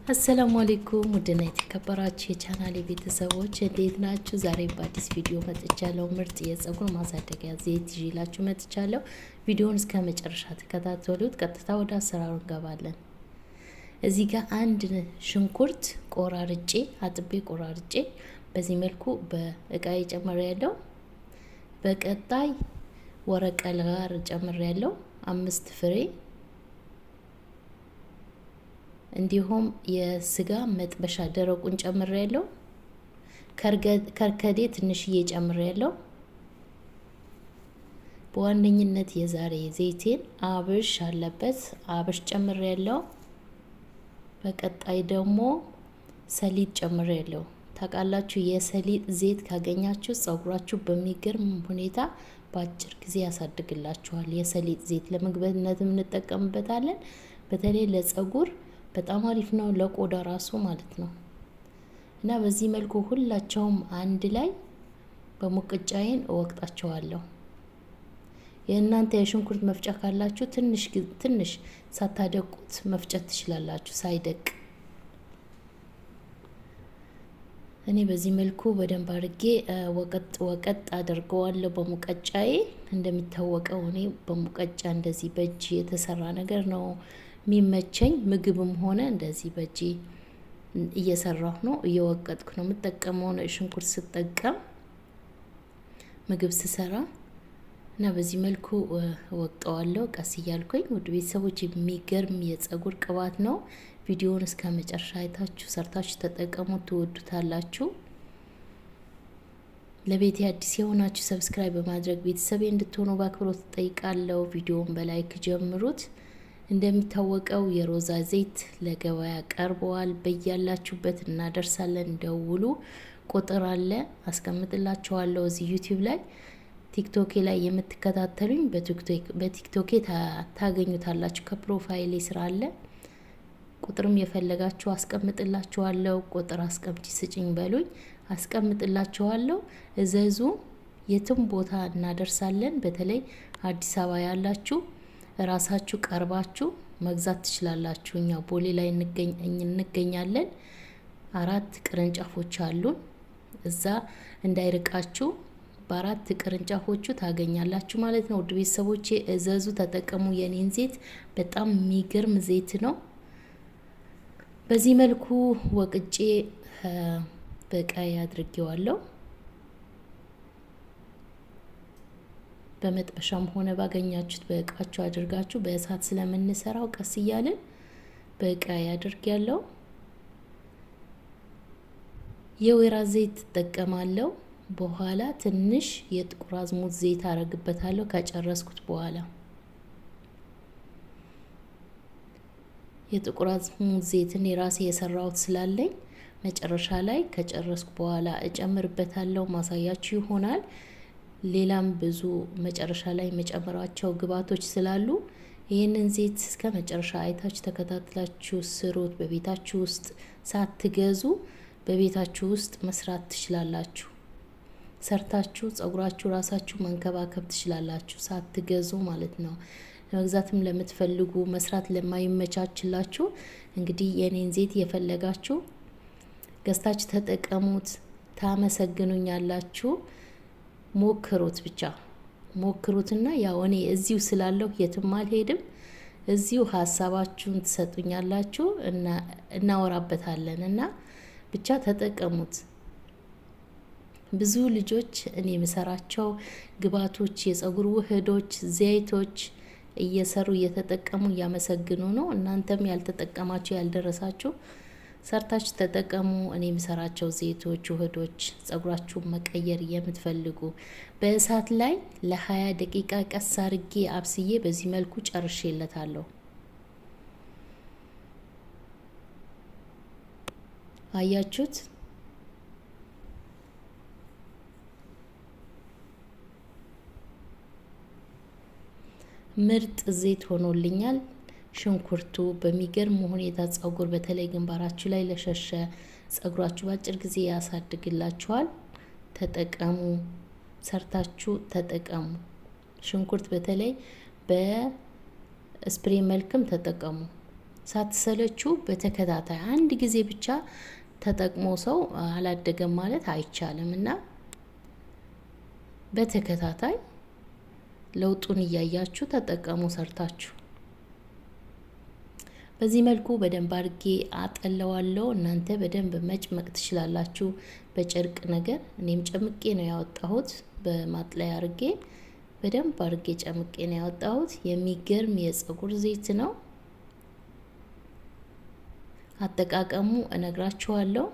አሰላሙ አለይኩም ውድና የተከበራችሁ የቻናሌ ቤተሰቦች እንዴት ናችሁ? ዛሬ በአዲስ ቪዲዮ መጥቻለሁ። ምርጥ የፀጉር ማሳደጊያ ዘይት ይዤላችሁ መጥቻለሁ። ቪዲዮውን እስከ መጨረሻ ተከታተሉት። ቀጥታ ወደ አሰራሩ እንገባለን። እዚህ ጋር አንድ ሽንኩርት አጥቤ ቆራርጬ በዚህ መልኩ በእቃዬ ጨምሬያለሁ። በቀጣይ ወረቀል ጋር ጨምሬያለሁ 5 ፍሬ እንዲሁም የስጋ መጥበሻ ደረቁን ጨምሬያለሁ። ከርከዴ ትንሽዬ ጨምሬያለሁ። በዋነኝነት የዛሬ ዘይቴን አብሽ አለበት፣ አብሽ ጨምሬያለሁ። በቀጣይ ደግሞ ሰሊጥ ጨምሬያለሁ። ታውቃላችሁ የሰሊጥ ዘይት ካገኛችሁ ፀጉራችሁ በሚገርም ሁኔታ በአጭር ጊዜ ያሳድግላችኋል። የሰሊጥ ዘይት ለምግብነትም እንጠቀምበታለን። በተለይ ለፀጉር በጣም አሪፍ ነው፣ ለቆዳ ራሱ ማለት ነው። እና በዚህ መልኩ ሁላቸውም አንድ ላይ በሙቀጫዬን እወቅጣቸዋለሁ። የእናንተ የሽንኩርት መፍጫ ካላችሁ ትንሽ ሳታደቁት መፍጨት ትችላላችሁ፣ ሳይደቅ። እኔ በዚህ መልኩ በደንብ አድርጌ ወቀጥ አድርገዋለሁ በሙቀጫዬ። እንደሚታወቀው እኔ በሙቀጫ እንደዚህ በእጅ የተሰራ ነገር ነው የሚመቸኝ። ምግብም ሆነ እንደዚህ በእጄ እየሰራሁ ነው፣ እየወቀጥኩ ነው የምጠቀመው። ሽንኩርት ስጠቀም ምግብ ስሰራ እና በዚህ መልኩ ወቅጠዋለሁ ቀስ እያልኩኝ። ውድ ቤተሰቦች የሚገርም የፀጉር ቅባት ነው። ቪዲዮውን እስከ መጨረሻ አይታችሁ ሰርታችሁ ተጠቀሙ፣ ትወዱታላችሁ። ለቤቴ አዲስ የሆናችሁ ሰብስክራይብ በማድረግ ቤተሰቤ እንድትሆኑ በአክብሮት እጠይቃለሁ። ቪዲዮውን በላይክ ጀምሩት። እንደሚታወቀው የሮዛ ዘይት ለገበያ ቀርበዋል። በያላችሁበት እናደርሳለን። ደውሉ፣ ቁጥር አለ አስቀምጥላችኋለሁ እዚህ ዩቲዩብ ላይ። ቲክቶኬ ላይ የምትከታተሉኝ በቲክቶኬ ታገኙታላችሁ። ከፕሮፋይሌ ስራ አለ። ቁጥርም የፈለጋችሁ አስቀምጥላችኋለሁ። ቁጥር አስቀምጪ ስጭኝ በሉኝ፣ አስቀምጥላችኋለሁ። እዘዙ፣ የትም ቦታ እናደርሳለን። በተለይ አዲስ አበባ ያላችሁ ራሳችሁ ቀርባችሁ መግዛት ትችላላችሁ። እኛ ቦሌ ላይ እንገኛለን። 4 ቅርንጫፎች አሉን። እዛ እንዳይርቃችሁ በ4 ቅርንጫፎቹ ታገኛላችሁ ማለት ነው። ውድ ቤተሰቦቼ እዘዙ፣ ተጠቀሙ። የኔን ዘይት በጣም የሚገርም ዘይት ነው። በዚህ መልኩ ወቅጬ በቃይ አድርጌዋለሁ። በመጥበሻም ሆነ ባገኛችሁት በእቃችሁ አድርጋችሁ በእሳት ስለምንሰራው ቀስ እያልን በእቃዬ አድርጌያለሁ። የወይራ ዘይት እጠቀማለሁ። በኋላ ትንሽ የጥቁር አዝሙድ ዘይት አረግበታለሁ ከጨረስኩት በኋላ። የጥቁር አዝሙድ ዘይትን የራሴ የሰራሁት ስላለኝ መጨረሻ ላይ ከጨረስኩ በኋላ እጨምርበታለሁ። ማሳያችሁ ይሆናል። ሌላም ብዙ መጨረሻ ላይ መጨመራቸው ግብአቶች ስላሉ ይህንን ዘይት እስከ መጨረሻ አይታችሁ ተከታትላችሁ ስሩት። በቤታችሁ ውስጥ ሳትገዙ በቤታችሁ ውስጥ መስራት ትችላላችሁ። ሰርታችሁ ፀጉራችሁ ራሳችሁ መንከባከብ ትችላላችሁ ሳትገዙ ማለት ነው። ለመግዛትም ለምትፈልጉ መስራት ለማይመቻችላችሁ እንግዲህ የኔን ዘይት የፈለጋችሁ ገዝታችሁ ተጠቀሙት። ታመሰግኑኛላችሁ። ሞክሩት፣ ብቻ ሞክሩትና ያው እኔ እዚሁ ስላለሁ የትም አልሄድም። እዚሁ ሀሳባችሁን ትሰጡኛላችሁ እና እናወራበታለን እና ብቻ ተጠቀሙት። ብዙ ልጆች እኔ የምሰራቸው ግብአቶች፣ የፀጉር ውህዶች፣ ዘይቶች እየሰሩ እየተጠቀሙ እያመሰግኑ ነው። እናንተም ያልተጠቀማችሁ ያልደረሳችሁ ሰርታችሁ ተጠቀሙ። እኔ የምሰራቸው ዘይቶች፣ ውህዶች ፀጉራችሁን መቀየር የምትፈልጉ በእሳት ላይ ለ20 ደቂቃ ቀስ አርጌ አብስዬ በዚህ መልኩ ጨርሼለታለሁ። አያችሁት? ምርጥ ዘይት ሆኖልኛል። ሽንኩርቱ በሚገርም ሁኔታ ፀጉር በተለይ ግንባራችሁ ላይ ለሸሸ ፀጉራችሁ በአጭር ጊዜ ያሳድግላችኋል። ተጠቀሙ፣ ሰርታችሁ ተጠቀሙ። ሽንኩርት በተለይ በስፕሬ መልክም ተጠቀሙ። ሳትሰለቹ በተከታታይ አንድ ጊዜ ብቻ ተጠቅሞ ሰው አላደገም ማለት አይቻልም እና በተከታታይ ለውጡን እያያችሁ ተጠቀሙ ሰርታችሁ። በዚህ መልኩ በደንብ አድርጌ አጠለዋለሁ። እናንተ በደንብ መጭመቅ ትችላላችሁ በጨርቅ ነገር። እኔም ጨምቄ ነው ያወጣሁት። በማጥለያ አድርጌ በደንብ አድርጌ ጨምቄ ነው ያወጣሁት። የሚገርም የፀጉር ዘይት ነው። አጠቃቀሙ እነግራችኋለሁ።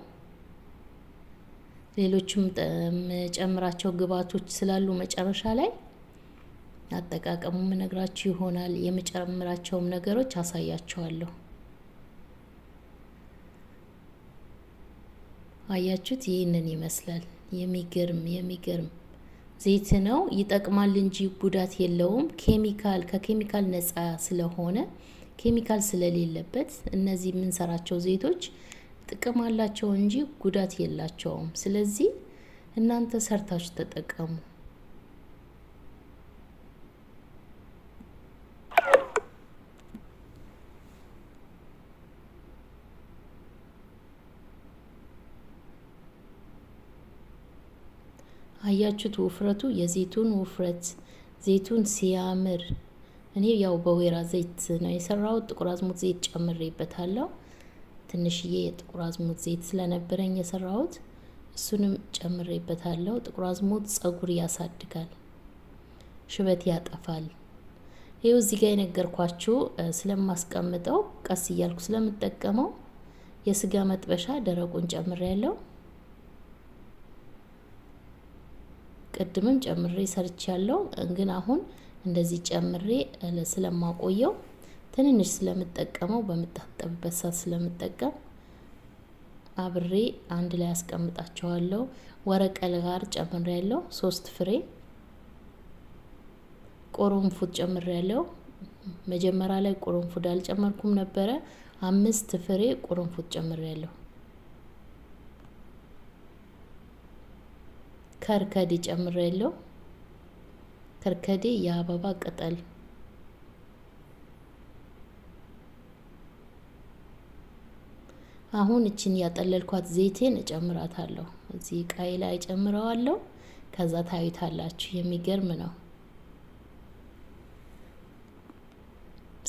ሌሎችም ጨምራቸው ግብአቶች ስላሉ መጨረሻ ላይ አጠቃቀሙ እነግራችሁ ይሆናል። የመጨመራቸውም ነገሮች አሳያችኋለሁ። አያችሁት? ይህንን ይመስላል። የሚገርም ዘይት ነው። ይጠቅማል እንጂ ጉዳት የለውም። ከኬሚካል ነፃ ስለሆነ ኬሚካል ስለሌለበት እነዚህ የምንሰራቸው ዘይቶች ጥቅም አላቸው እንጂ ጉዳት የላቸውም። ስለዚህ እናንተ ሰርታችሁ ተጠቀሙ። አያችሁት? ውፍረቱ የዘይቱን ውፍረት ዘይቱን ሲያምር። እኔ ያው በወይራ ዘይት ነው የሰራሁት። ጥቁር አዝሙድ ዘይት ጨምሬበታለሁ። ትንሽዬ የጥቁር አዝሙድ ዘይት ስለነበረኝ የሰራሁት እሱንም ጨምሬበታለሁ። ጥቁር አዝሙድ ፀጉር ያሳድጋል፣ ሽበት ያጠፋል። ይኸው እዚህ ጋር የነገርኳችሁ ስለማስቀምጠው ቀስ እያልኩ ስለምጠቀመው የስጋ መጥበሻ ደረቁን ጨምሬያለሁ። ቅድምም ጨምሬ ሰርቻለሁ፣ ግን አሁን እንደዚህ ጨምሬ ስለማቆየው ትንንሽ ስለምጠቀመው በምታጠብበት ሰዓት ስለምጠቀም አብሬ አንድ ላይ አስቀምጣቸዋለሁ። ወረቀል ጋር ጨምሬያለሁ። 3 ፍሬ ቆሮንፉድ ጨምሬያለሁ። መጀመሪያ ላይ ቆሮንፉድ አልጨመርኩም ነበረ። 5 ፍሬ ቆሮንፉድ ጨምሬያለሁ። ከርከዴ ጨምሬያለሁ። ከርከዴ የአበባ ቅጠል አሁን እቺን ያጠለልኳት ዘይቴን እጨምራታለሁ። እዚህ ቃይ ላይ ጨምረዋለሁ። ከዛ ታዩታላችሁ። የሚገርም ነው።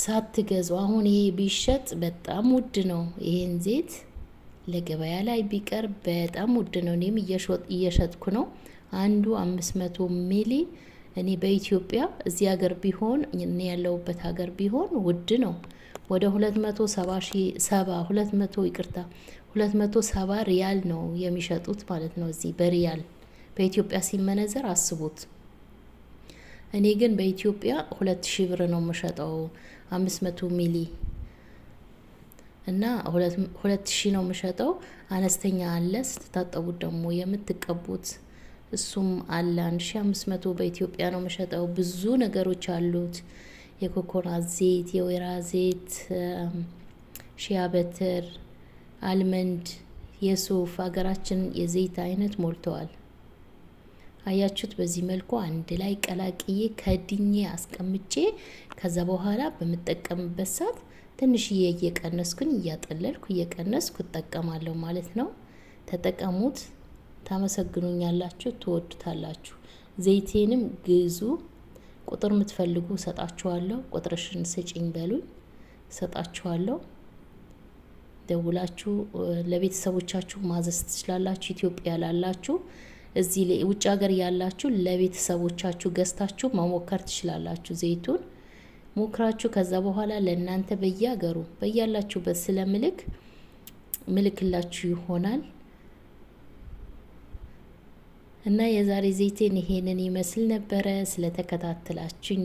ሳትገዙ አሁን ይሄ ቢሸጥ በጣም ውድ ነው። ይሄን ዘይት ለገበያ ላይ ቢቀር በጣም ውድ ነው። እኔም እየሸጥኩ ነው። አንዱ 500 ሚሊ እኔ በኢትዮጵያ እዚህ ሀገር ቢሆን እኔ ያለሁበት ሀገር ቢሆን ውድ ነው። ወደ 270 ሪያል ነው የሚሸጡት ማለት ነው። እዚህ በሪያል በኢትዮጵያ ሲመነዘር አስቡት። እኔ ግን በኢትዮጵያ 2000 ብር ነው የምሸጠው 500 ሚሊ እና 2000 ነው የምሸጠው። አነስተኛ አለ ስትታጠቡት ደግሞ የምትቀቡት እሱም አለ 1500 በኢትዮጵያ ነው የምሸጠው። ብዙ ነገሮች አሉት። የኮኮናት ዘይት፣ የወይራ ዘይት፣ ሺያ በትር፣ አልመንድ፣ የሱፍ ሀገራችን የዘይት አይነት ሞልተዋል። አያችሁት? በዚህ መልኩ አንድ ላይ ቀላቅዬ ከድኜ አስቀምጬ ከዛ በኋላ በምጠቀምበት ሰዓት ትንሽዬ እየቀነስኩኝ እያጠለልኩ እየቀነስኩ እጠቀማለሁ ማለት ነው። ተጠቀሙት፣ ታመሰግኑኛላችሁ፣ ትወዱታላችሁ። ዘይቴንም ግዙ። ቁጥር የምትፈልጉ ሰጣችኋለሁ። ቁጥርሽን ስጪኝ በሉኝ፣ ሰጣችኋለሁ። ደውላችሁ ለቤተሰቦቻችሁ ማዘዝ ትችላላችሁ። ኢትዮጵያ ላላችሁ፣ እዚህ ውጭ ሀገር ያላችሁ ለቤተሰቦቻችሁ ገዝታችሁ መሞከር ትችላላችሁ። ዘይቱን ሞክራችሁ ከዛ በኋላ ለእናንተ በየሀገሩ በያላችሁበት ምልክላችሁ ይሆናል። እና የዛሬ ዘይቴን ይሄንን ይመስል ነበረ። ስለተከታተላችሁኝ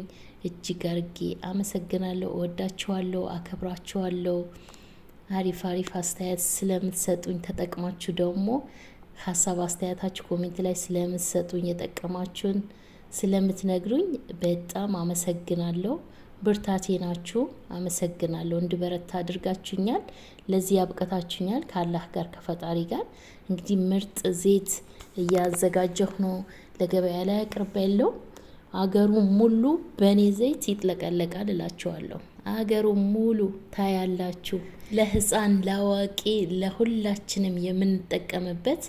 እጅግ አርጌ አመሰግናለሁ። እወዳችኋለሁ፣ አከብራችኋለሁ። አሪፍ አስተያየት ስለምትሰጡኝ ተጠቅማችሁ ደግሞ ሀሳብ አስተያየታችሁ ኮሜንት ላይ ስለምትሰጡኝ የጠቀማችሁን ስለምትነግሩኝ በጣም አመሰግናለሁ። ብርታቴ ናችሁ። አመሰግናለሁ። እንድበረታ አድርጋችሁኛል። ለዚህ ያብቀታችሁኛል። ከአላህ ጋር ከፈጣሪ ጋር እንግዲህ ምርጥ ዘይት እያዘጋጀሁ ነው። ለገበያ ላይ አቅርቤያለሁ። አገሩ ሙሉ በእኔ ዘይት ይጥለቀለቃል እላችኋለሁ። አገሩ ሙሉ ታያላችሁ። ለህፃን ለአዋቂ ለሁላችንም የምንጠቀምበት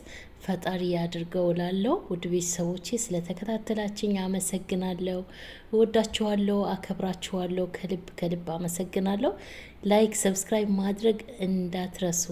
ፈጣሪ ያድርገው እላለሁ። ውድ ቤተሰቦቼ ስለተከታተላችኝ አመሰግናለሁ። እወዳችኋለሁ፣ አከብራችኋለሁ። ከልብ ከልብ አመሰግናለሁ። ላይክ ሰብስክራይብ ማድረግ እንዳትረሱ።